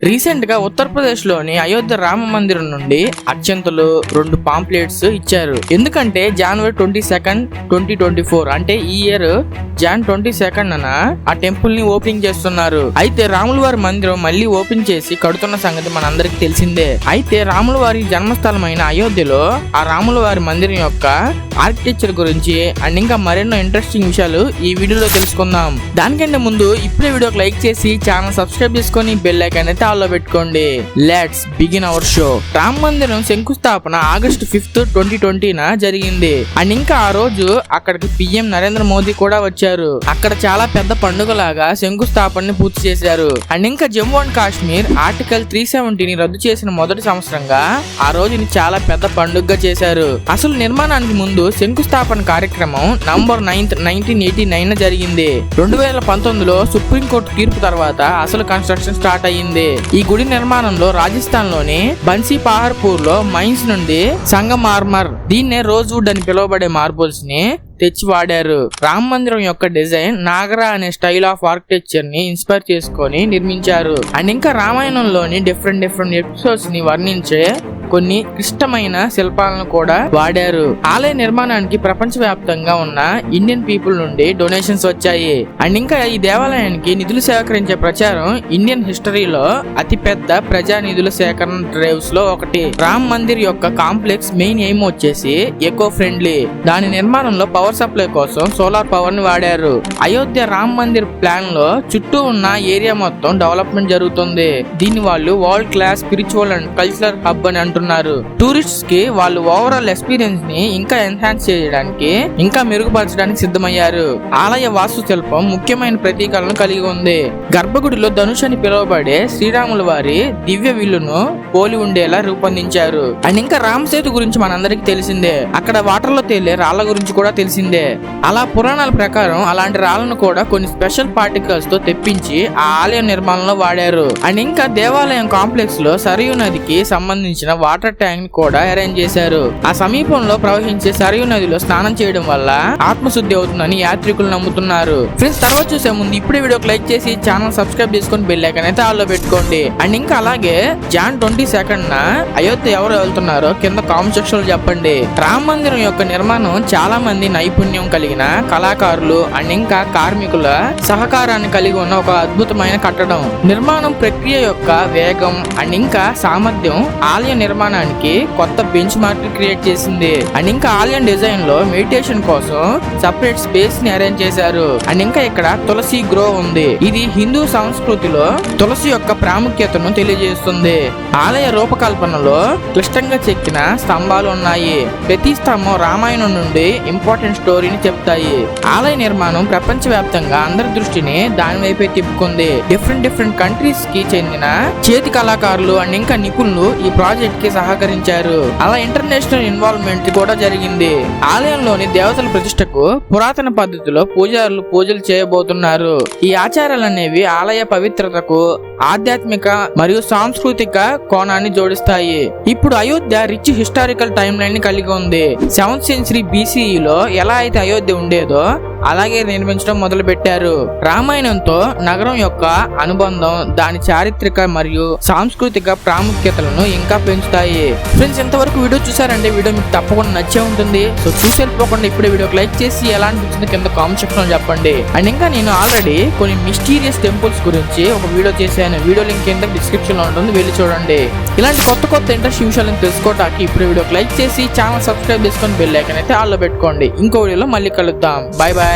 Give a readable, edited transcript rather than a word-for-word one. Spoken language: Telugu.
రీసెంట్ గా ఉత్తరప్రదేశ్ లోని అయోధ్య రామ మందిరం నుండి అత్యంతలు 2 పాంప్లెట్స్ ఇచ్చారు. ఎందుకంటే జనవరి 22, 2024 అంటే ఈ ఇయర్ జాన్ 22న ఆ టెంపుల్ ని ఓపెనింగ్ చేస్తున్నారు. అయితే రాముల వారి మందిరం మళ్ళీ ఓపెన్ చేసి కడుతున్న సంగతి మనందరికి తెలిసిందే. అయితే రాముల వారి జన్మస్థలమైన అయోధ్యలో ఆ రాముల వారి మందిరం యొక్క ఆర్కిటెక్చర్ గురించి అండ్ ఇంకా మరెన్నో ఇంట్రెస్టింగ్ విషయాలు ఈ వీడియోలో తెలుసుకుందాం. దానికంటే ముందు ఇప్పుడే వీడియోకి లైక్ చేసి ఛానల్ సబ్స్క్రైబ్ చేసుకొని బెల్ ఐకాన్ అయితే ఆల్లో పెట్టుకోండి. Let's begin our show. Rama మందిరం శంకుస్థాపన ఆగస్టు 5, 2020న జరిగింది. అండ్ ఇంకా ఆ రోజు అక్కడికి పిఎం నరేంద్ర మోదీ కూడా వచ్చారు. అక్కడ చాలా పెద్ద పండుగలాగా శంకుస్థాపనని పూర్తి చేశారు. అండ్ ఇంకా జమ్మూ అండ్ కాశ్మీర్ ఆర్టికల్ 370ని రద్దు చేసిన మొదటి సంవత్సరంగా ఆ రోజుని చాలా పెద్ద పండుగగా చేశారు. అసలు నిర్మాణానికి ముందు శంకుస్థాపన కార్యక్రమం నవంబర్ 9, 1989 జరిగింది. 2019లో సుప్రీంకోర్టు తీర్పు తర్వాత అసలు కన్స్ట్రక్షన్ స్టార్ట్ అయ్యింది. ఈ గుడి నిర్మాణంలో రాజస్థాన్ లోని బన్సీ పహార్పూర్ లో మైన్స్ నుండి సంగమార్మర్, దీన్నే రోజ్వుడ్ అని పిలువబడే మార్బుల్స్ ని తెచ్చి వాడారు. రామ మందిరం యొక్క డిజైన్ నాగరా అనే స్టైల్ ఆఫ్ ఆర్కిటెక్చర్ ని ఇన్స్పైర్ చేసుకొని నిర్మించారు. అండ్ ఇంకా రామాయణంలోని డిఫరెంట్ ఎపిసోడ్స్ ని వర్ణించే కొన్ని క్లిష్టమైన శిల్పాలను కూడా వాడారు. ఆలయ నిర్మాణానికి ప్రపంచ వ్యాప్తంగా ఉన్న ఇండియన్ పీపుల్ నుండి డొనేషన్స్ వచ్చాయి. అండ్ ఇంకా ఈ దేవాలయానికి నిధులు సేకరించే ప్రచారం ఇండియన్ హిస్టరీలో అతి పెద్ద ప్రజా నిధుల సేకరణ డ్రైవ్స్ లో ఒకటి. రామ్ మందిర్ యొక్క కాంప్లెక్స్ మెయిన్ ఎయిమ్ వచ్చేసి ఎకో ఫ్రెండ్లీ. దాని నిర్మాణంలో పవర్ సప్లై కోసం సోలార్ పవర్ ని వాడారు. అయోధ్య రామ్ మందిర్ ప్లాన్ లో చుట్టూ ఉన్న ఏరియా మొత్తం డెవలప్మెంట్ జరుగుతుంది. దీన్ని వాళ్ళు world class spiritual and cultural hub అని అంటున్నారు. టూరిస్ట్స్ కి వాళ్ళు ఓవరాల్ ఎక్స్పీరియన్స్ ని ఇంకా ఎన్హాన్స్ చేయడానికి, ఇంకా మెరుగుపరచడానికి సిద్ధమయ్యారు. ఆలయ వాస్తు శిల్పం ముఖ్యమైన ప్రతీకలను కలిగి ఉంది. గర్భగుడిలో ధనుష్ అని పిలువబడే శ్రీరాముల వారి దివ్య విల్లును పోలి ఉండేలా రూపొందించారు. అండ్ ఇంకా రామ్ సేతు గురించి మనందరికి తెలిసిందే. అక్కడ వాటర్ లో తేలే రాళ్ల గురించి కూడా తెలిసిందే. అలా పురాణాల ప్రకారం అలాంటి రాళ్లను కూడా కొన్ని స్పెషల్ పార్టికల్స్ తో తెప్పించి ఆ ఆలయ నిర్మాణంలో వాడారు. అండ్ ఇంకా దేవాలయం కాంప్లెక్స్ లో సరయూ నదికి సంబంధించిన వాటర్ ట్యాంక్ ని కూడా అరేంజ్ చేశారు. ఆ సమీపంలో ప్రవహించే సరయూ నదిలో స్నానం చేయడం వల్ల ఆత్మశుద్ధి అవుతుందని యాత్రికులు నమ్ముతున్నారు. ఫ్రెండ్స్, తర్వాత చూసే ముందు ఇప్పుడే వీడియోకి లైక్ చేసి ఛానల్ సబ్స్క్రైబ్ చేసుకొని బెల్ ఐకాన్ అయితే ఆల్లో పెట్టుకోండి. అండ్ ఇంకా అలాగే జాన్ 22న అయోధ్య ఎవరు వెళ్తున్నారో కింద కామెంట్ సెక్షన్ లో చెప్పండి. రామ మందిరం యొక్క నిర్మాణం చాలా మంది నైపుణ్యం కలిగిన కళాకారులు అండ్ ఇంకా కార్మికుల సహకారాన్ని కలిగి ఉన్న ఒక అద్భుతమైన కట్టడం. నిర్మాణం ప్రక్రియ యొక్క వేగం అండ్ ఇంకా సామర్థ్యం ఆలయ నిర్మాణానికి కొత్త బెంచ్ మార్క్ క్రియేట్ చేసింది. అండ్ ఇంకా ఆలయం డిజైన్ లో మెడిటేషన్ కోసం సపరేట్ స్పేస్ ని అరేంజ్ చేశారు. అండ్ ఇంకా ఇక్కడ తులసి గ్రో ఉంది. ఇది హిందూ సంస్కృతిలో తులసి యొక్క ప్రాముఖ్యతను తెలియజేస్తుంది. ఆలయ రూపకల్పనలో క్లిష్టంగా చెక్కిన స్తంభాలు ఉన్నాయి. ప్రతి స్తంభం రామాయణం నుండి ఇంపార్టెంట్ స్టోరీని చెప్తాయి. ఆలయ నిర్మాణం ప్రపంచ వ్యాప్తంగా అందరి దృష్టిని దాని వైపే తిప్పుకుంది. డిఫరెంట్ కంట్రీస్ కి చెందిన చేతి కళాకారులు అండ్ ఇంకా నిపుణులు ఈ ప్రాజెక్ట్ కి సహకరించారు. అలా ఇంటర్నేషనల్ ఇన్వాల్వ్మెంట్ కూడా జరిగింది. ఆలయంలోని దేవతల ప్రతిష్టకు పురాతన పద్ధతిలో పూజారులు పూజలు చేయబోతున్నారు. ఈ ఆచారాలు అనేవి ఆలయ పవిత్రతకు ఆధ్యాత్మిక మరియు సాంస్కృతిక కోణాన్ని జోడిస్తాయి. ఇప్పుడు Ayodhya rich historical time line ని కలిగి ఉంది. 7th century BCEలో ఎలా అయితే అయోధ్య ఉండేదో అలాగే నిర్మించడం మొదలు పెట్టారు. రామాయణంతో నగరం యొక్క అనుబంధం దాని చారిత్రక మరియు సాంస్కృతిక ప్రాముఖ్యతలను ఇంకా పెంచుతాయి. ఫ్రెండ్స్, ఇంతవరకు వీడియో చూసారంటే వీడియో మీకు తప్పకుండా నచ్చే ఉంటుంది. సో చూసి వెళ్ళిపోకుండా ఇప్పుడే వీడియోకి లైక్ చేసి ఎలా అనిపించింది కింద కామెంట్ సెక్షన్ లో చెప్పండి. అండ్ ఇంకా నేను ఆల్రెడీ కొన్ని మిస్టీరియస్ టెంపుల్స్ గురించి ఒక వీడియో చేశాను. వీడియో లింక్ కింద డిస్క్రిప్షన్ లో ఉంటుంది, వెళ్ళి చూడండి. ఇలాంటి కొత్త ఇంట్రెస్టింగ్ విషయాలను తెలుసుకోవడానికి ఇప్పుడు వీడియోకి లైక్ చేసి ఛానల్ సబ్స్క్రైబ్ చేసుకొని బెల్ ఐకాన్ అయితే ఆల్లో పెట్టుకోండి. ఇంకో వీడియోలో మళ్ళీ కలుద్దాం. Bye bye.